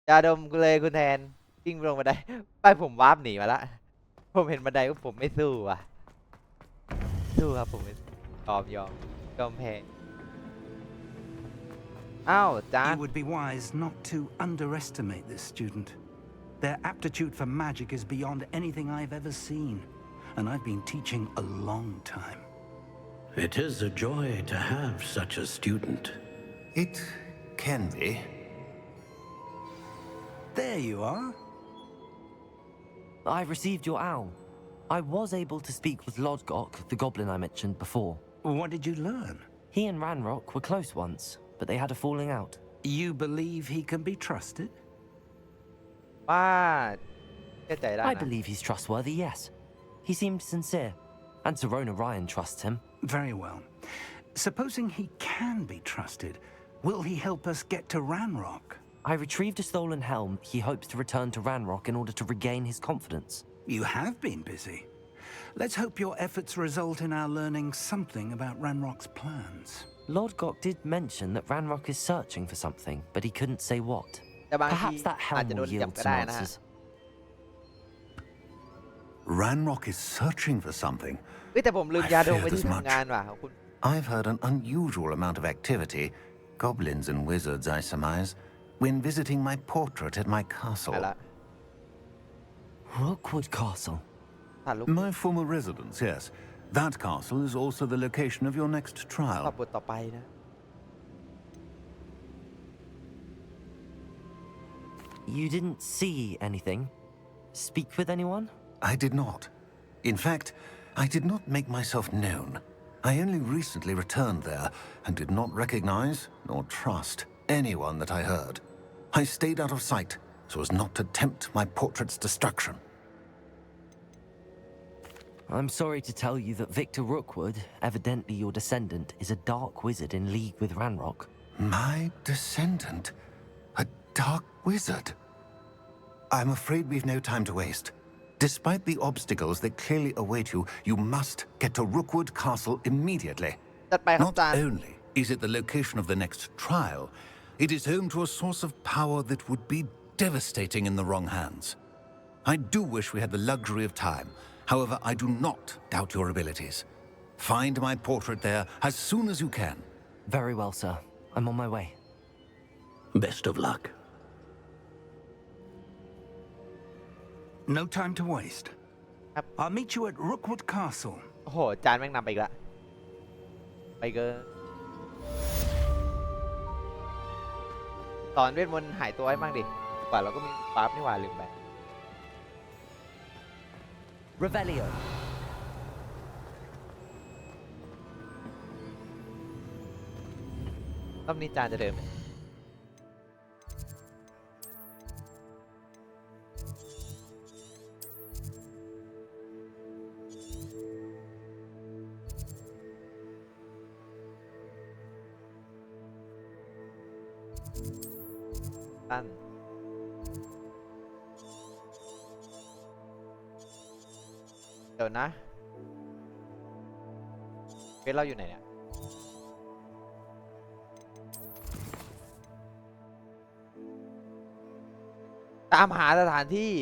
ยาดมเลยคุณแทนวิ่งลงบันไดไปผมวาร์ปหนีมาละผมเห็นบันไดก็ผมไม่สู้อ่ะสู้ครับผมยอมแพ้อ้าวจาน You would be wise not to underestimate this student. Their aptitude for magic is beyond anything I've ever seen, and I've been teaching a long time. It is a joy to have such a student. It can be. There you are. I received your owl. I was able to speak with Lodgok, the goblin I mentioned before. What did you learn? He and Ranrock were close once, but they had a falling out. You believe he can be trusted? ว่าเชื่อใจได้ I นะ believe he's trustworthy, yes. He seemed sincere, and Serona Ryan trusts him. Very well. Supposing he can be trusted, will he help us get to Ranrock? I retrieved a stolen helm he hopes to return to Ranrock in order to regain his confidence. You have been busy. Let's hope your efforts result in our learning something about Ranrock's plans. Lodgok did mention that Ranrock is searching for something, but he couldn't say what. แต่บางที Perhaps that อาจ helm จะโด will นจับ yield ก็ some ได้นะฮะ answers. Ranrock is searching for something. เฮ้ยแต่ผมลืมยาดม I ไว้ feared ที่ as much. ทำงานว่ะคุณ I've heard an unusual amount of activity, goblins and wizards, I surmise, when visiting my portrait at my ไป castle. ละ Rookwood Castle. ถ่ายรูป My former residence, yes. That castle is also the location of your next ตอ trial. บบทต่อไปนะ You didn't see anything? Speak with anyone? I did not. In fact, I did not make myself known. I only recently returned there and did not recognize nor trust anyone that I heard. I stayed out of sight so as not to tempt my portrait's destruction. I'm sorry to tell you that Victor Rookwood, evidently your descendant, is a dark wizard in league with Ranrock. My descendant? A dark wizard? I'm afraid we've no time to waste. Despite the obstacles that clearly await you, you must get to Rookwood Castle immediately. จัดไปครับ Not จาน only is it the location of the next trial, it is home to a source of power that would be devastating in the wrong hands. I do wish we had the luxury of time. However, I do not doubt your abilities. Find my portrait there as soon as you can. Very well, sir. I'm on my way. Best of luck. No time to waste. I'll meet you at Rookwood Castle. โอ้โหจานแม่งนำไปอีกละไปเกินสอนเวทมนต์หายตัวให้บ้างดิกว่าเราก็มีปั๊บนี่หว่าลืมไป Revelio. รอบนี้จานจะเดินไหมตั้นเดี๋ยวนะเฟซเราอยู่ไหนเนี่ยตามหาสถานที่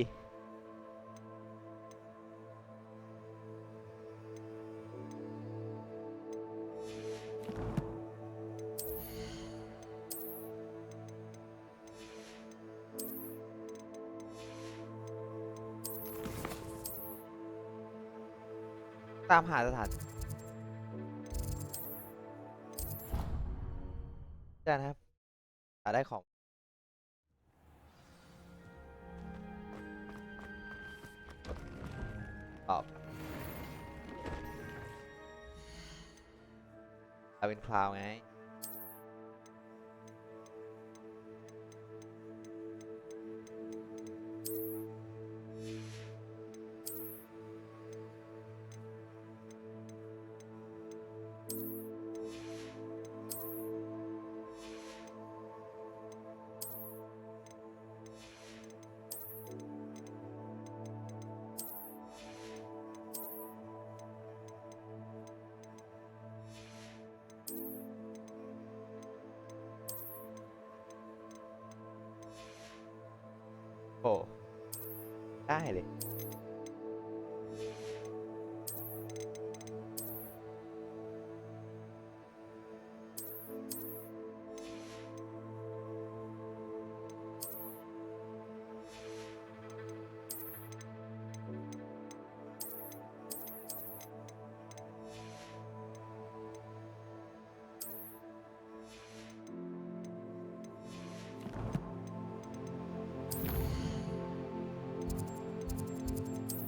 ตามหาสถานใช่นะครับหาได้ของตอบเอาเป็นคลาวไง โอ้ได้เลย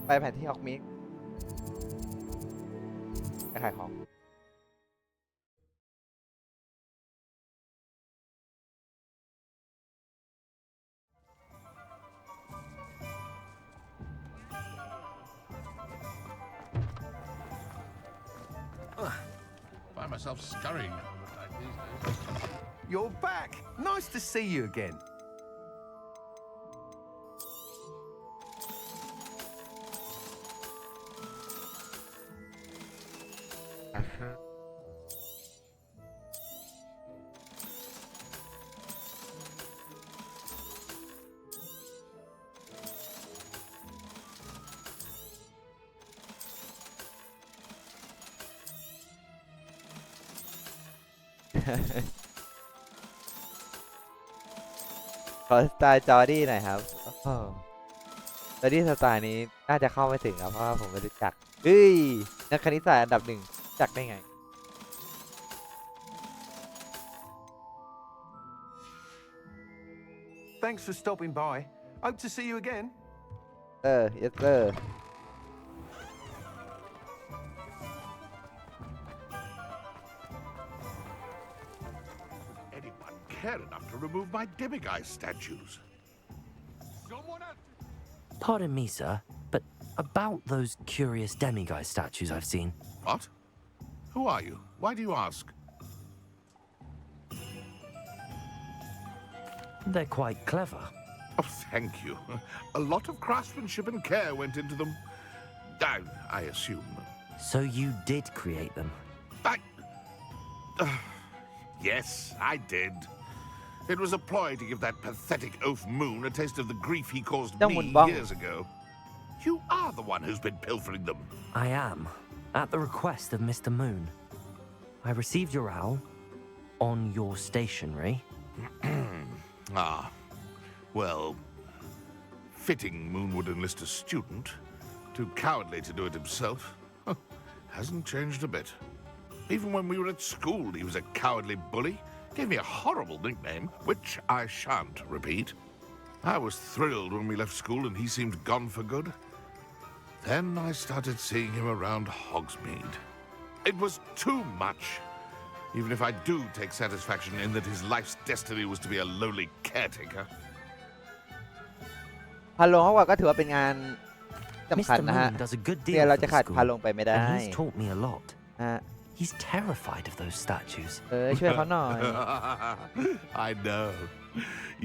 ไปแผนที่ฮอกมิกไปขายของ Find myself scurrying around the tight these days. You're back. Nice to see you again.ขอสไตล์จอร์ดี้หน่อยครับจอร์ดี้สไตล์นี้น่าจะเข้าไม่ถึงครับเพราะว่าผมไม่รู้จักเฮ้ยนักคณิตศาสตร์อันดับหนึ่งรู้จักได้ไง Thanks for stopping by. Hope to see you again. yes sir Anyone care enough to remove my demiguise statues? Someone else. Pardon me, sir, but about those curious demiguise statues I've seen. What? Who are you? Why do you ask? They're quite clever. Oh, thank you. A lot of craftsmanship and care went into them. I assume. So you did create them? Yes, I did. It was a ploy to give that pathetic oaf Moon a taste of the grief he caused me years ago. You are the one who's been pilfering them. I am, at the request of Mr. Moon. I received your owl on your stationery. Ah, well, fitting Moon would enlist a student. Too cowardly to do it himself. Hasn't changed a bit. Even when we were at school, he was a cowardly bully. Gave me a horrible nickname, which I shan't repeat. I was thrilled when we left school and he seemed gone for good. Then I started seeing him around Hogsmeade. It was too much. Even if I do take satisfaction in that his life's destiny was to be a lowly caretaker. พาลงเขาว่าก็ถือว่าเป็นงานสำคัญ Mr. นะฮะ Moon does a good เนี่ย deal เรา for จะ the ขาดพาล school, งไปไม่ได้ and he's taught me a lot. ฮะ He's terrified of those statues. ช่วยเขาหน่อย I know.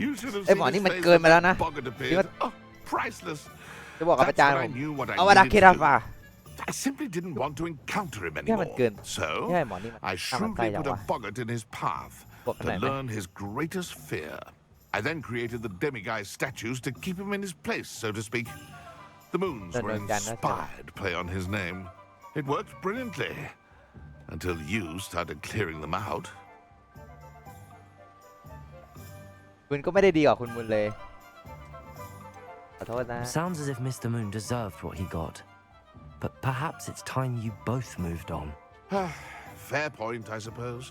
You should have ไอ้ seen หมอ his นี่มัน face เกิน when ไปแล้วนะ that boggart นี่ก็ appeared. Oh, priceless. จะบอกกับอา That's จารย์ when ผ I ม knew what I เอาวาดา needed เค to รา do. ฟา I simply didn't want to encounter him แค่มัน anymore. เกิน So แค่หมอนี่มัน I น่ามันไส้ shrewdly จัง put a วะ boggart in his path บวกกันหน่อย to ไหม learn his greatest fear. I then created the demiguise statues to keep him in his place, so to speak. The moons were inspired play on his name. It worked brilliantly until you started clearing them out. คุณก็ไม่ได้ดีกว่าคุณมุนเลยขอโทษนะ Sounds as if Mr. Moon deserved what he got. But perhaps it's time you both moved on. Fair point, I suppose.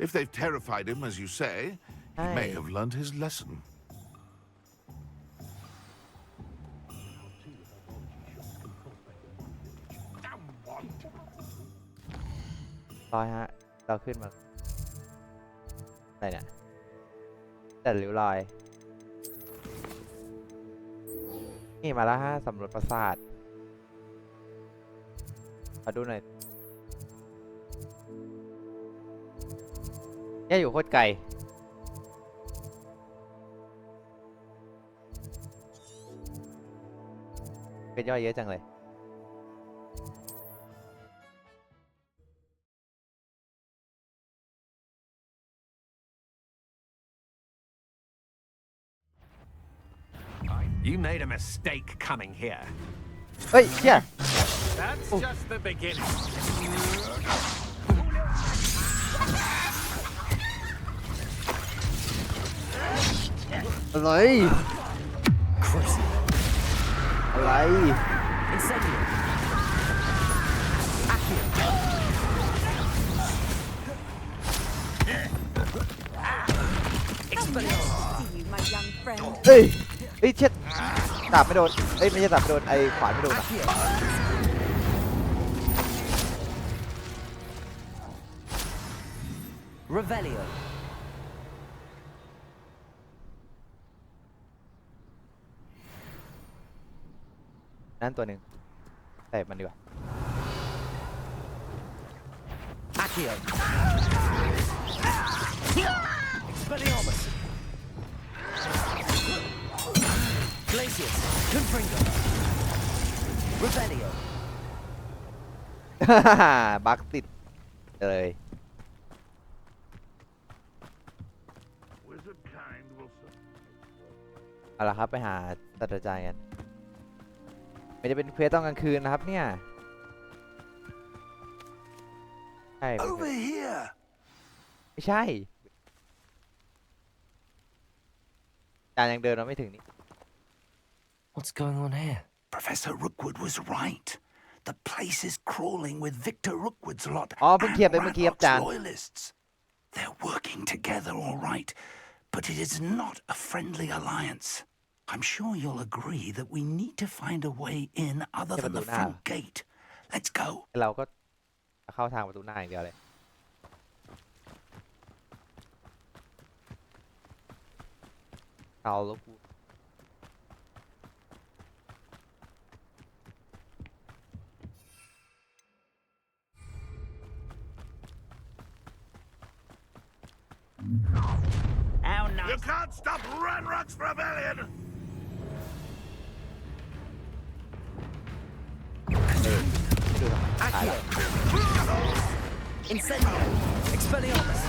If they've terrified him, as you say, he may have learned his lesson. รอยฮะเราขึ้นมาอะไรเนี่ยแต่ริ้วรอยนี่มาแล้วฮะสำรวจปราสาทมาดูหน่อยเนี่ยอยู่โคตรไกลเป็นย่อยเยอะจังเลย You made a mistake coming here. เฮ้ยเชี่ย That's just the beginning. อะไร อะไร Incendio. Accio. Expelliarmus. See you, my young friend. เฮ้ยเฮ้ยเช็ดดาบไม่โดนเอ้ยไม่ใช่ดาบไม่โดนไอ้ขวานไม่โดนอะ Accio. Revelio. นั่นตัวหนึ่งแต่มันดีกว่า Accio. Expelliarmus. Glacius. Confringo. Revelio. บักติดเลย Wizard kind will เอาละครับไปหาศาสตราจารย์กันไม่ได้เป็นเควสตอนกลางคืนนะครับเนี่ยใช่เป็นเคว Over ส here! ไม่ใช่อาจารย์ยังเดินมาไม่ถึงนี่ What's going on here? Professor Rookwood was right. The place is crawling with Victor Rookwood's lot อ๋อเพิ่ง and เคลียร์ไปเมื่อกี้ครับอาจารย์ Ranrock's loyalists. They're working together all right, but it is not a friendly alliance. I'm sure you'll agree that we need to find a way in other than the front gate. Let's go. เราก็เข้าทางประตูหน้าอย่างเดียวเลยเอาแล้วกู You can't stop Ranrock's rebellion! ดูทำไมตายแล้ว Incendio. Expelliarmus.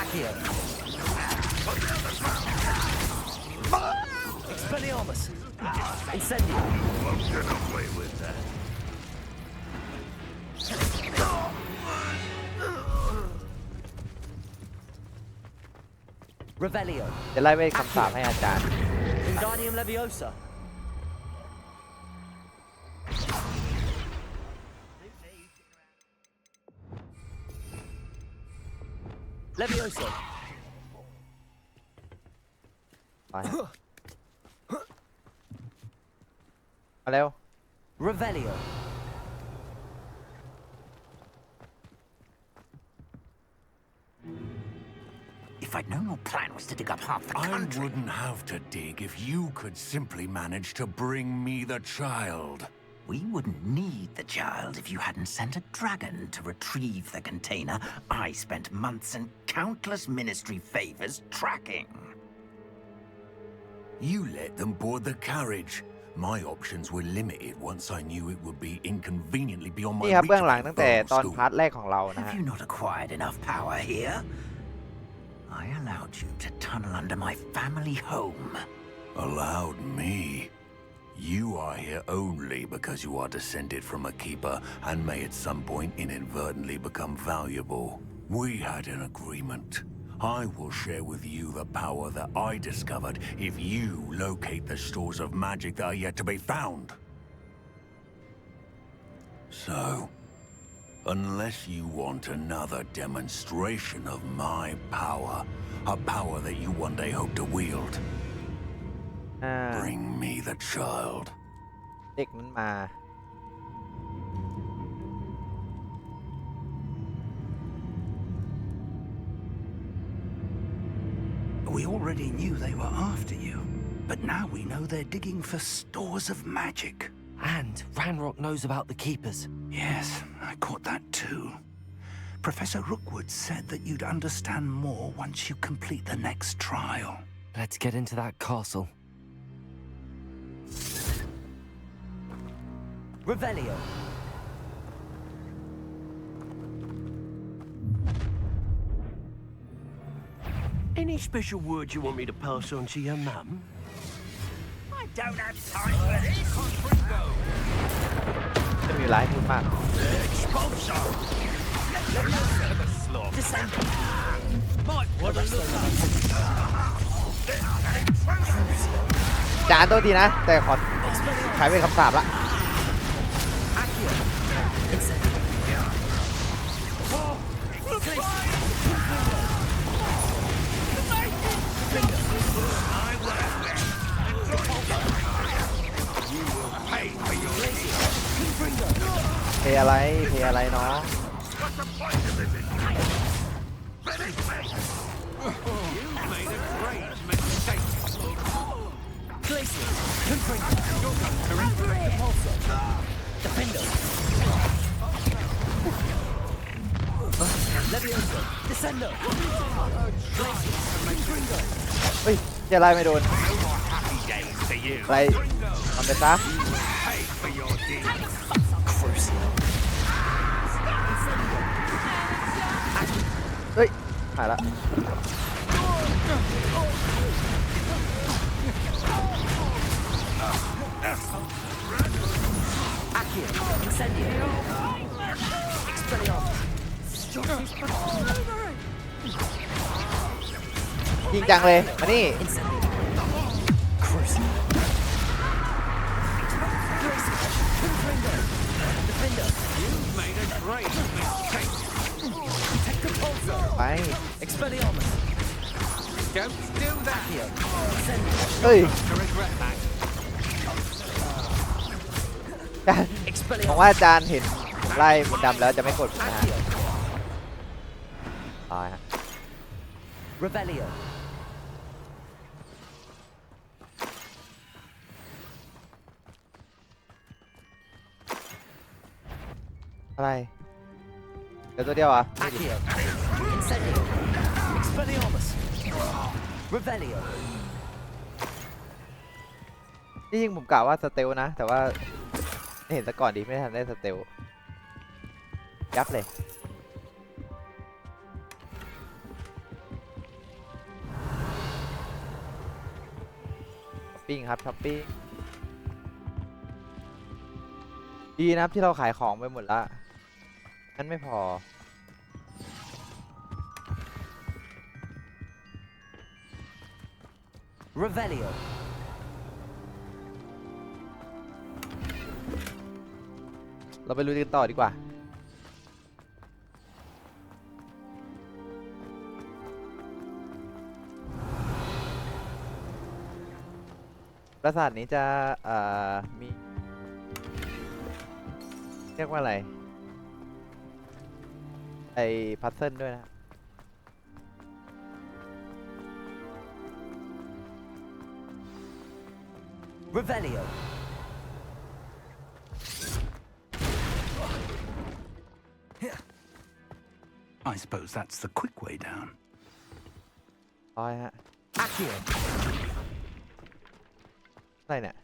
Accio. Expelliarmus. Incendio. Won't get away with that. Revelio. จะไล่เวทคำสาปให้อาจารย์ Wingardium Leviosa. Levioso. ไปมาเร็ว Revelio. If I'd known your plan was to dig up half the I country. wouldn't have to dig if you could simply manage to bring me the child. We wouldn't need the child if you hadn't sent a dragon to retrieve the container I spent months and countless ministry favors tracking. You let them board the carriage. My options were limited once I knew it would be inconveniently beyond my นี่ครับ reach เบื้องหลัง of ตั้งแต่ตอน school. พาร์ทแรกของเรานะ Have ฮะ you not acquired enough power here? I allowed you to tunnel under my family home. Allowed me? You are here only because you are descended from a keeper and may at some point inadvertently become valuable. We had an agreement. I will share with you the power that I discovered if you locate the stores of magic that are yet to be found. So, unless you want another demonstration of my power, a power that you one day hope to wield, อ่า bring me the child. เด็กนั้นมา We already knew they were after you, but now we know they're digging for stores of magic. And Ranrock knows about the Keepers. Yes, I caught that too. Professor Rookwood said that you'd understand more once you complete the next trial. Let's get into that castle. Revelio. Any special words you want me to pass on to your mum? I don't have time for this. ไม่มีร้ายพูดมาก Expulso. Descend. จานตัวทีนะ แต่ขอใช้เป็นคำสาปละ Accio. Incendio. Pay for your เพอะไรเพอะไรน้อง What's the point of this? You made a great mistake. Glacier. Confringo. You're going to regret it. Defendo. Levioso. Descendo. Glacier. Confringo. เฮ้ยจะไล่ไม่โดน happy days to you. อะไรทำไปซะ Pay for your deeds. Crucio. เฮ้ยหายละ Accio. Incendio. Expelliarmus. จริงจังเลยมานี่ Incendio. Crucio. Glacier. Confringo. Defendo. You made a great mistake. Tectopulso. ไป Expelliarmus. Don't do that. Accio. Incendio. เฮ้ย To regret that. จานหวังว่าอาจารย์เห็นผมไล่มนต์ดำแล้วจะไม่กดผมนะฮะ Accio. ตายฮะ Revelio. อะไรเดี๋ยวตัวเดียวอ่ะ Accio. Incendio. Expelliarmus. Revelio. ที่จริงผมกะว่าสเตลนะ แต่ว่าเห็นซะก่อนดีไม่ทันได้สเตลยับเลยช้อปปิ้งครับช้อปปิ้งดีนะครับที่เราขายของไปหมดละนั่นไม่พอ Revelio. เราไปลุยกันต่อดีกว่าปราสาทนี้จะมีเรียกว่าอะไรไอพัซเซิลด้วยนะ Revelio. I suppose that's the quick way down. ร้อยฮะ Accio. อะไรเนี่ย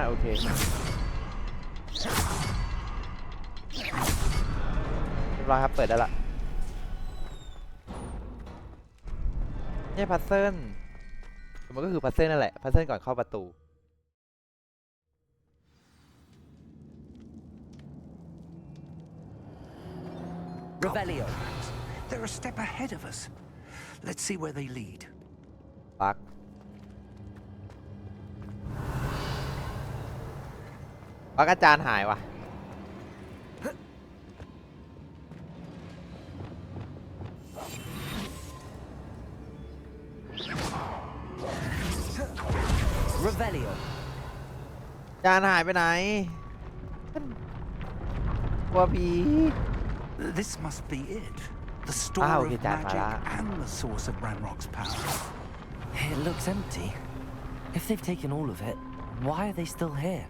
โอเคเรียบร้อยครับ เปิดได้ละนี่พัซเซิลมันก็คือพัซเซิลนั่นแหละ พัซเซิลก่อนเข้าประตู Revelio. They're a step ahead of us. Let's see where they lead. ปักอาจารย์หายว่ะ Revelio. อาจารย์หายไปไหนกลัวผี This must be it. The store okay, of Dad, magic Mala. and the source of Ranrock's power. It looks empty. If they've taken all of it, why are they still here?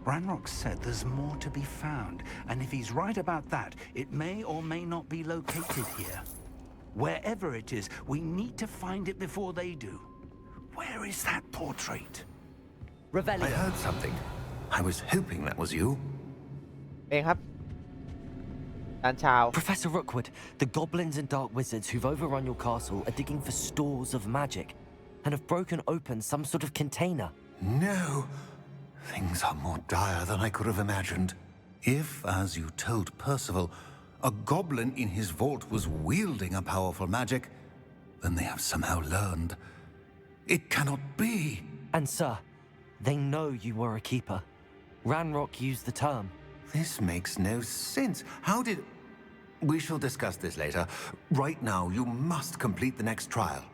Ranrock said there's more to be found, and if he's right about that, it may or may not be located here. Wherever it is, we need to find it before they do. Where is that portrait? I Revelio. heard something. I was hoping that was you. เองครับอาจารย์ชาว Professor Rookwood, the goblins and dark wizards who've overrun your castle are digging for stores of magic and have broken open some sort of container. No. Things are more dire than I could have imagined. If, as you told Percival, a goblin in his vault was wielding a powerful magic, then they have somehow learned. It cannot be. And sir, they know you were a keeper. Ranrock used the term. This makes no sense. How did... We shall discuss this later. Right now, you must complete the next trial.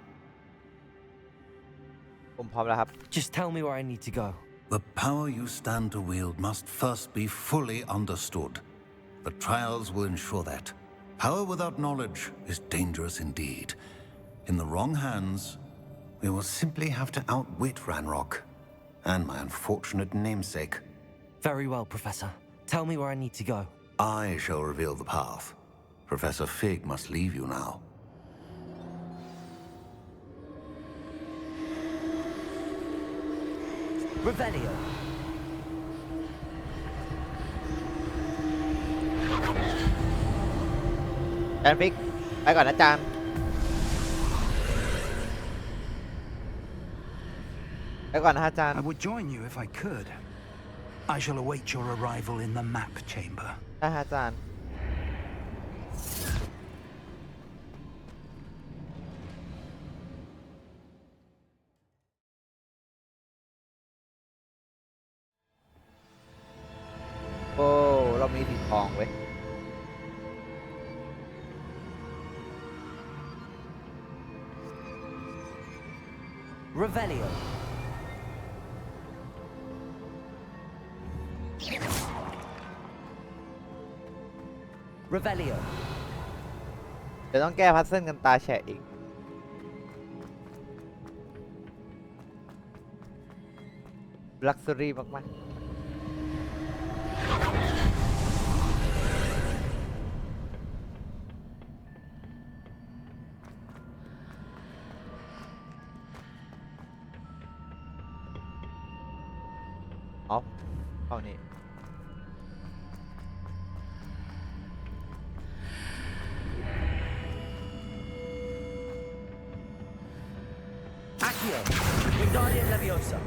ผมพร้อมแล้วครับ Just tell me where I need to go. The power you stand to wield must first be fully understood. The trials will ensure that. Power without knowledge is dangerous indeed. In the wrong hands, we will simply have to outwit Ranrock and my unfortunate namesake. Very well, Professor. Tell me where I need to go. I shall reveal the path. Professor Fig must leave you now. Revelio. อาจารย์ฟิกไปก่อนนะอาจารย์ไปก่อนนะอาจารย์ I would join you if I could. I shall await your arrival in the map chamber. ได้ฮะอาจารย์โอ้เรามีสีทองเว้ย Revelio. Revelio. เดี๋ยวต้องแก้พัซเซิลกันตาแฉะอีกลักซ์รี่มากๆอ๋อเข้านี่ Accio. Wingardium Leviosa.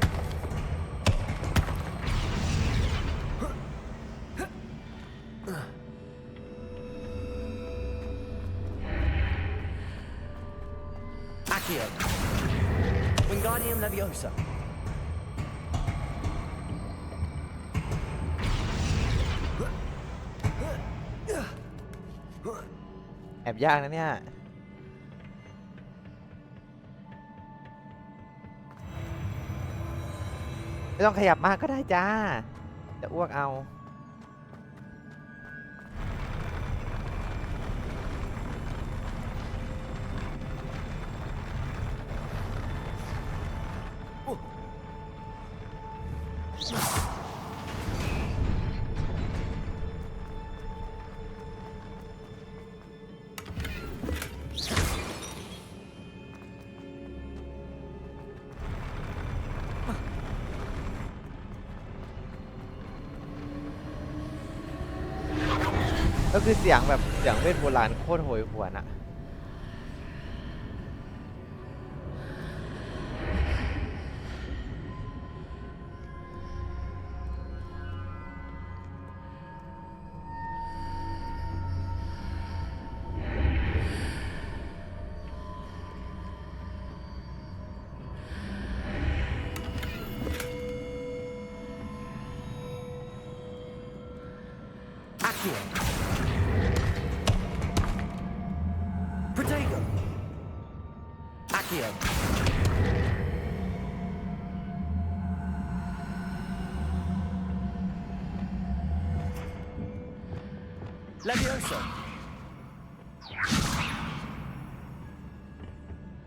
Accio. Wingardium Leviosa. แอบยากนะเนี่ยไม่ต้องขยับมากก็ได้จ้าจะอ้วกเอาก็คือเสียงแบบเสียงเวทโบราณโคตรโหยหวนอะAccio. Protego. Accio. Leviosa.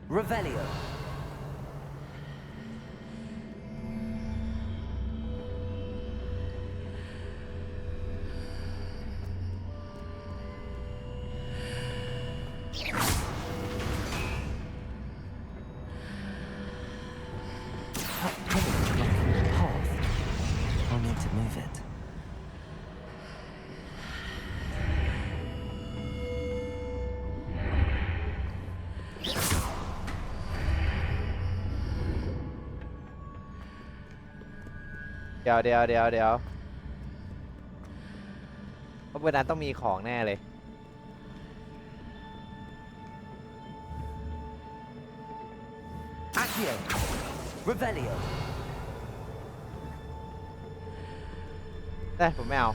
Revelio. to move it. เดี๋ยวเพราะบนนั้นต้องมีของแน่เลย Accio. Revelio. ได้ผมไม่เอา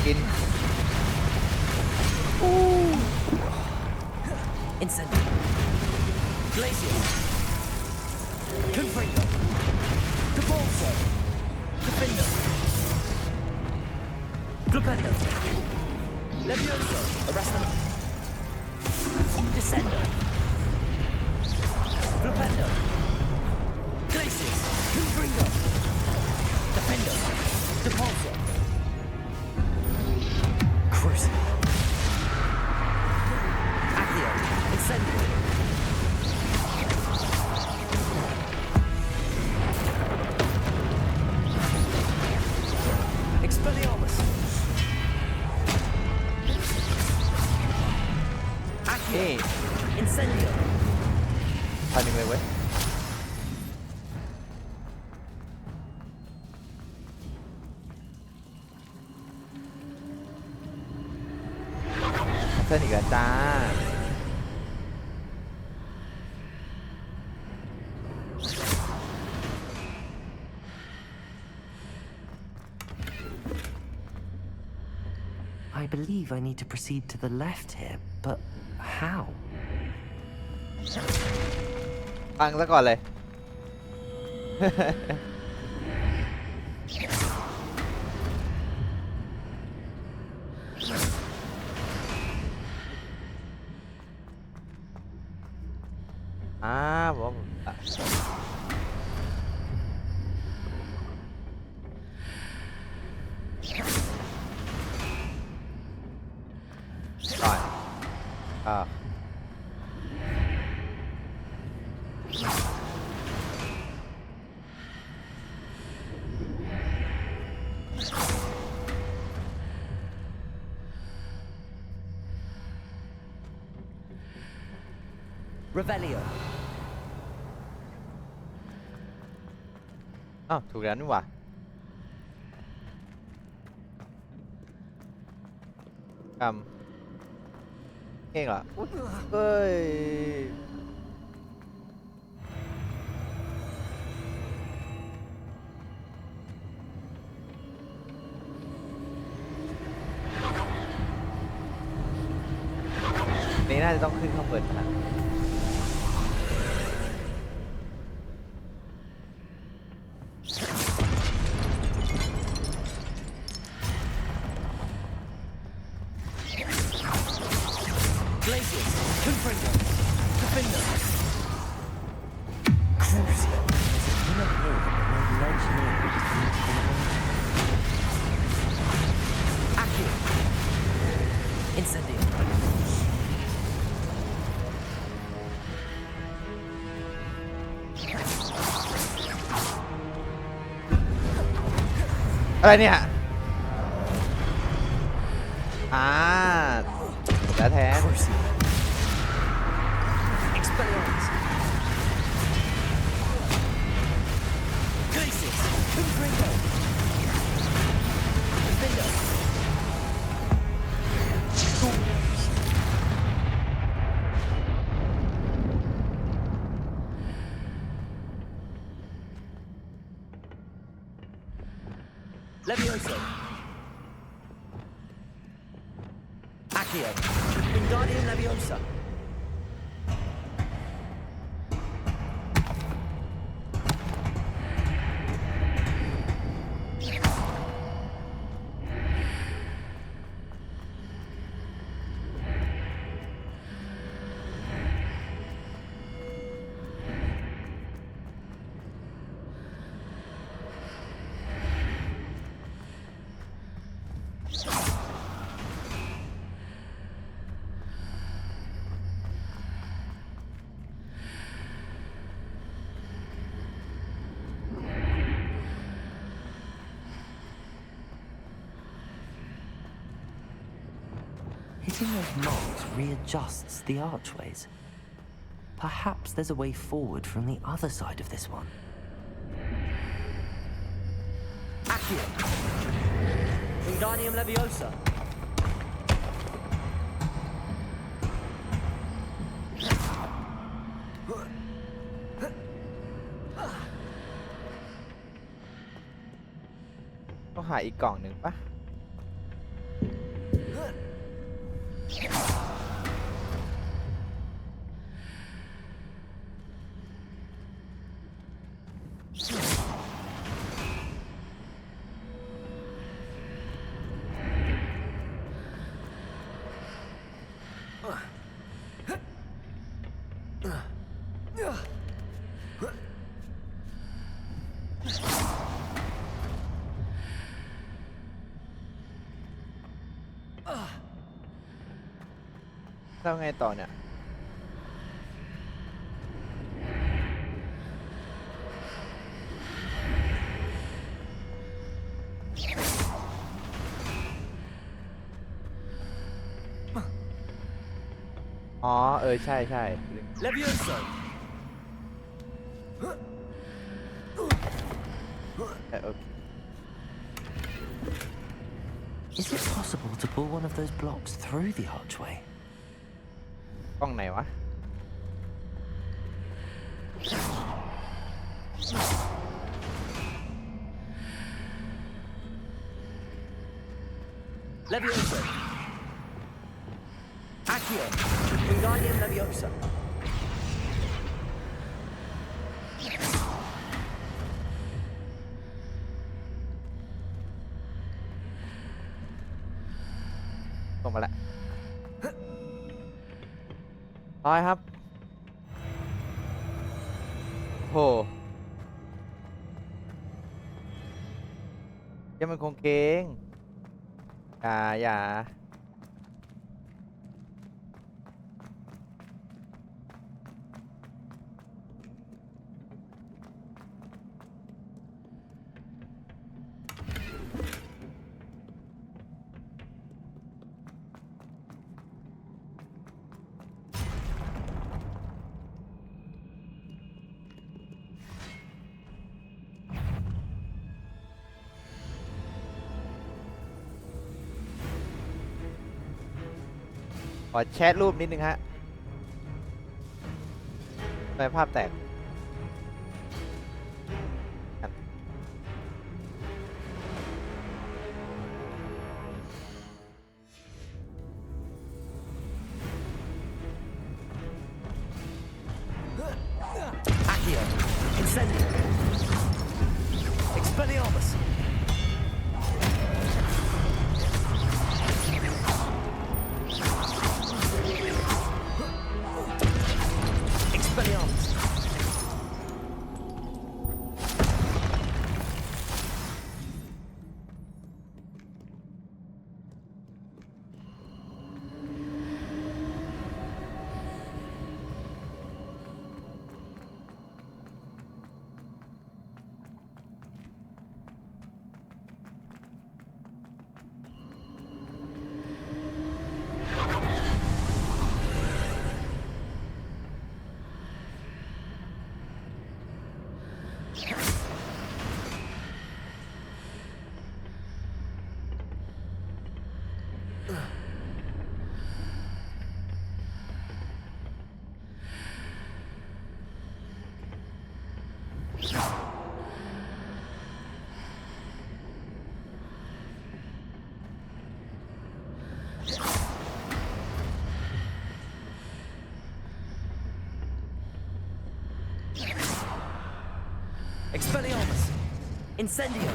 กิน Incendio. Glacius. Confringo. Debolso. Defendo. Glupendo. Levioso. Arresto. Descendo. Glupendo. Glacius. Confringo. Defendo. Debolso. Crucio. Accio. Incendio. Expelliarmus. Accio. Incendio. พันหนึ่งเลยเว้ยเส้นอีกแล้วจ้าI believe I need to proceed to the left here, but how? ฟังซะก่อนเลย บอกว่าผมก่อน Revelio. อ้าวถูกแล้วนี่หว่าเก่งเหรออุ๊ยเฮ้ยนี่น่าจะต้องขึ้นข้างบนนะอะไรเนี่ย แล้วแทน Expelliarmus. Glacis. Confringo. Defender. Levioso. Accio. Wingardium Leviosa. Hitting those marks readjusts the archways. Perhaps there's a way forward from the other side of this one. Accio. Wingardium Leviosa. Có hạiอีกกล่องหนึ่งปะ แล้วไงต่อเนี่ย อ๋อ ใช่ใช่ Levioso. โอเค Is it possible to pull one of those blocks through the archway? กล้องไหนวะ Levioso. Accio. Wingardium Leviosa. ลงมาแล้วร้อยครับโหยังมันคงเก่งอย่าขอแชทรูปนิดนึงฮะทำไมภาพแตก Accio. Incendio. Expelliarmus. Expelliarmus. Incendio.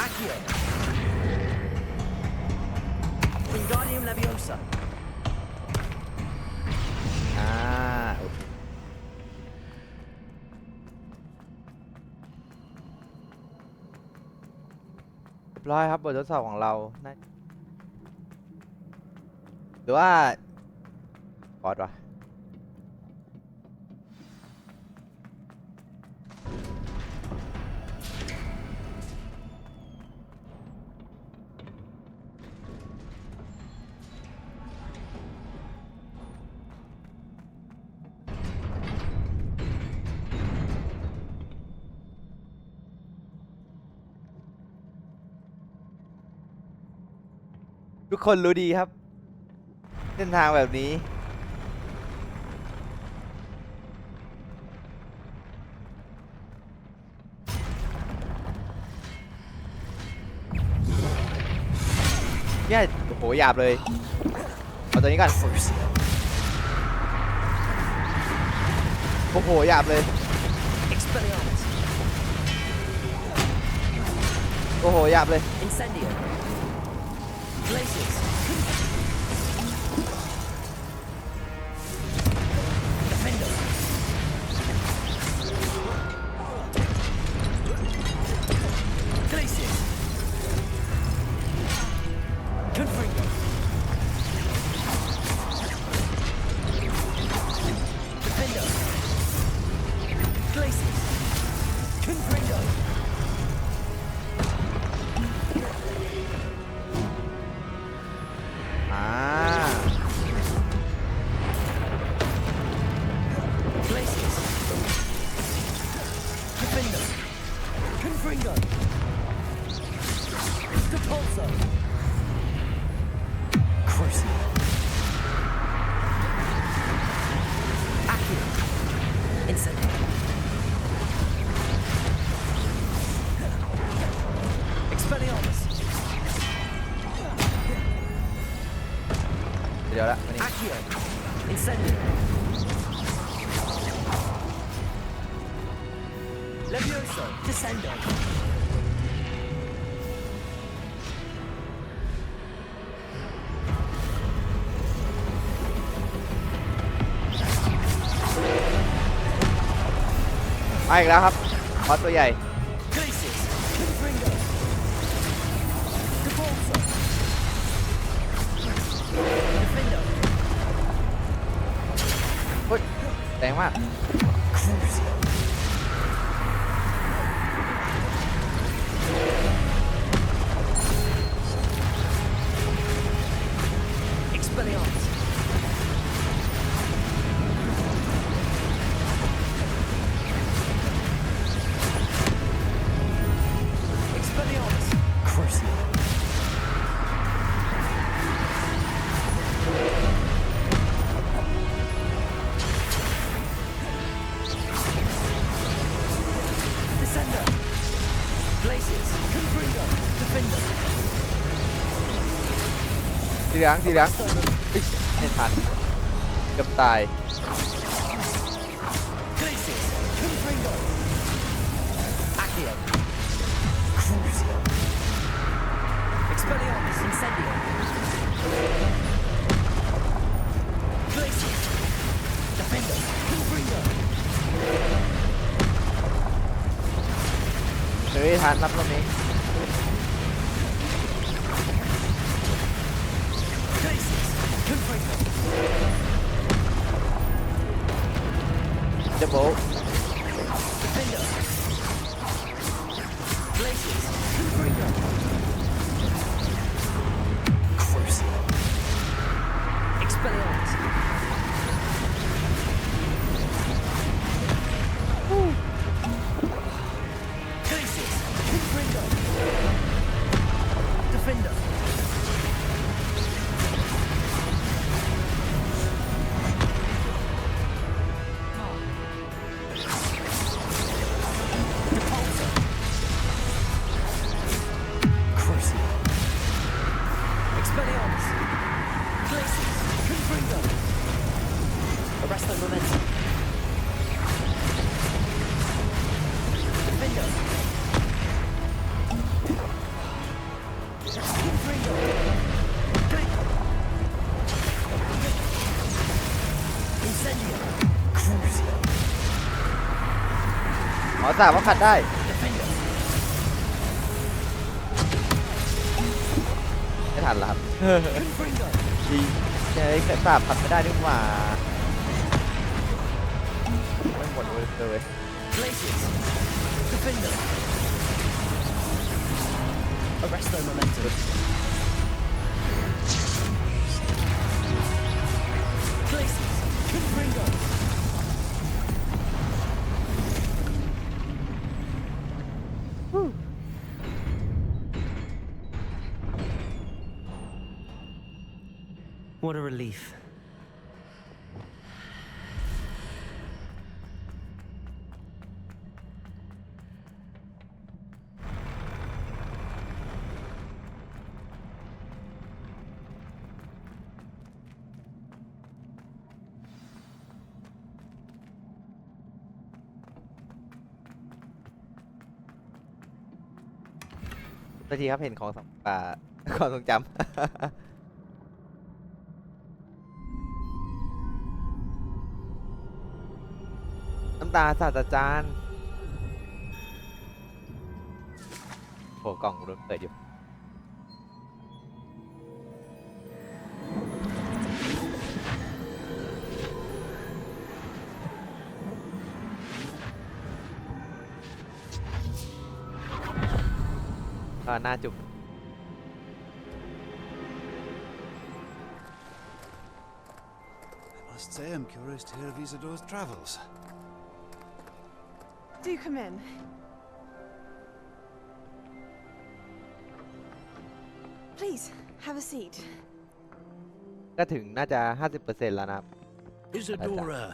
Accio. Wingardium Leviosa. โอเคเรียบร้อยครับบททดสอบของเรานะหรือว่าบอสวะทุกคนรู้ดีครับเส้นทางแบบนี้เนี่ยโอ้โหหยาบเลยเอาตัวนี้ก่อนโอ้โหหยาบเลย Expelliarmus. โอ้โหหยาบเลย Incendio. Glacius. Defendo. Glacius. Confringo. Defendo. Glacius. Confringo. Glacius. Defendo. Confringo. Depulso. Crucio. Accio. Incendio. Expelliarmus. เดี๋ยวละมานี่ Accio. Incendio. Levioso. Descendo.มาอีกแล้วครับบอสตัวใหญ่ Glacius. Confringo. Depulso. Defendo. เฮ้ยแรงมาก Crucio. Expelliarmus. Expelliarmus. Crucio. Descendo. Glacius. Confringo. Defendo. สีเหลืองสีเหลืองเฮ้ยไม่ทันเกือบตาย Glacius. Confringo. Accio. Crucio. Expelliarmus. Incendio. Glacius. Defendo. Confringo. เฮ้ยทันรับตรงนี้ Glacius. Confringo. จะโบะ Defendo. Glacius. Confringo. Crucio. Expelliarmus. Glacius. Confringo. Defendo. defenders. Glaciers, Confringo. Arrest their momentum. Defender. Confringo. Incendio. Crucio. หมอสาวว่าขัดได้ Defender. ไม่ทันแล้วครับ Confringo. ดีใช้แค่สาบขัดไม่ได้ดีกว่าไม่หมดเลย Glaciers. Defender. Arrest their momentum. Glaciers. Confringo. What a relief. .ทีครับเห็นของความทรงจำ น้ำตาศาสตราจารย์โอ้กล่องรถเปิดอยู่ก็น่าจุก I must say I'm curious to hear of Isadore's travels. Do come in. Please, have a seat. ก็ถึงน่าจะ 50% แล้วนะครับ Isadora,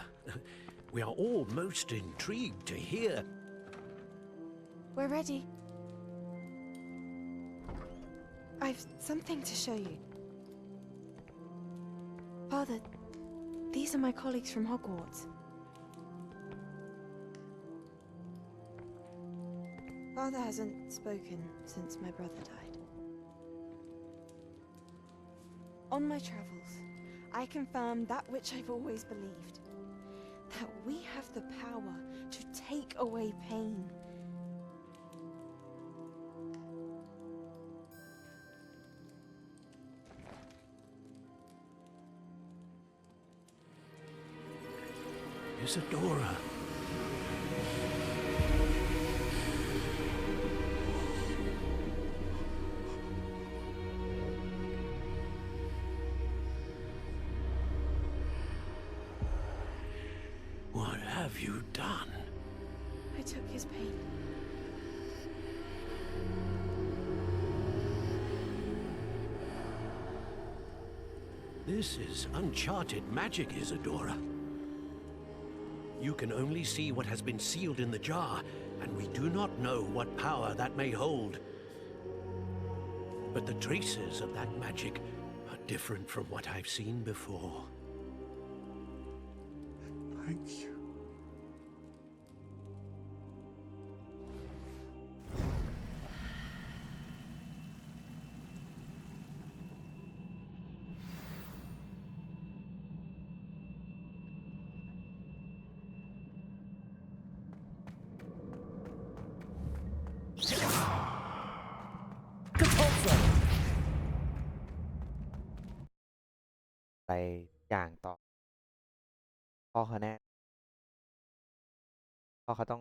we are all most intrigued to hear. We're ready. I've something to show you. Father, these are my colleagues from Hogwarts. Father hasn't spoken since my brother died. On my travels, I confirmed that which I've always believed. That we have the power to take away pain. Isadora. What have you done? I took his pain. This is uncharted magic, Isadora. You can only see what has been sealed in the jar, and we do not know what power that may hold. But the traces of that magic are different from what I've seen before. Thank you. Compulso. ไปอย่างต่อพ่อเขาแน่พ่อเขาต้อง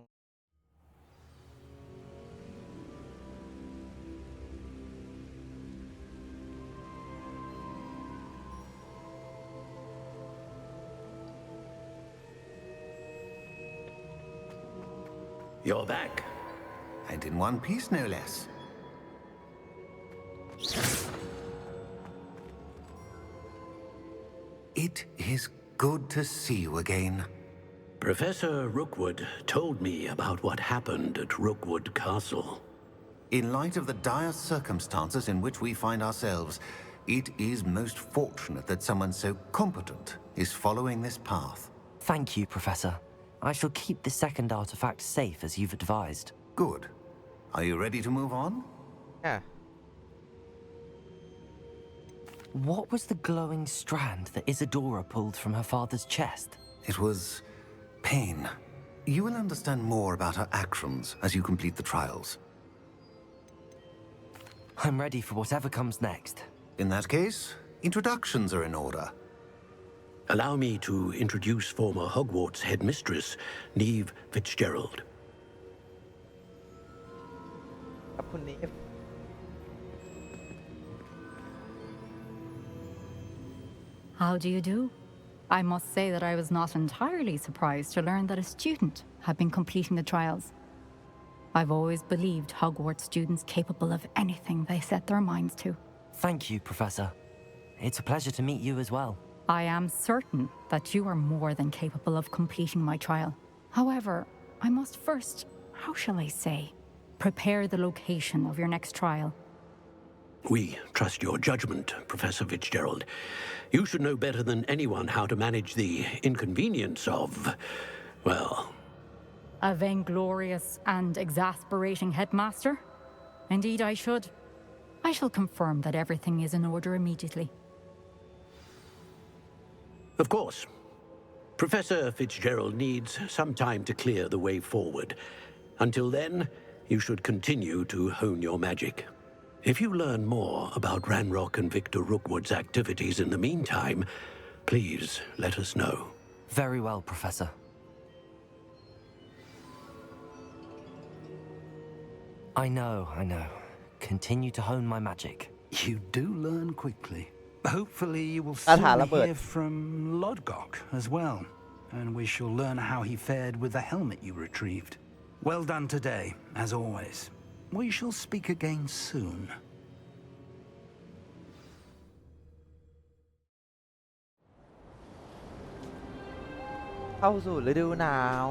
You're back. And in one piece, no less. It is good to see you again. Professor Rookwood told me about what happened at Rookwood Castle. In light of the dire circumstances in which we find ourselves, It is most fortunate that someone so competent is following this path. Thank you, Professor. I shall keep the second artifact safe as you've advised. Good. Are you ready to move on? Yeah. What was the glowing strand that Isadora pulled from her father's chest? It was pain. You will understand more about her actions as you complete the trials. I'm ready for whatever comes next. In that case, introductions are in order. Allow me to introduce former Hogwarts headmistress, Neve Fitzgerald. ครับคุณนี้ How do you do? I must say that I was not entirely surprised to learn that a student had been completing the trials. I've always believed Hogwarts students capable of anything they set their minds to. Thank you, Professor. It's a pleasure to meet you as well. I am certain that you are more than capable of completing my trial. However, I must first, how shall I say, prepare the location of your next trial. We trust your judgment, Professor Fitzgerald. You should know better than anyone how to manage the inconvenience of, well... A vainglorious and exasperating headmaster? Indeed I should. I shall confirm that everything is in order immediately. Of course. Professor Fitzgerald needs some time to clear the way forward. Until then, you should continue to hone your magic. If you learn more about Ranrock and Victor Rookwood's activities in the meantime, please let us know. Very well, Professor. I know. Continue to hone my magic. You do learn quickly. Hopefully you will คาถา soon ระเบิด hear from Lodgok as well, and we shall learn how he fared with the helmet you retrieved. Well done today, as always. We shall speak again soon. เข้าสู่ฤดูหนาว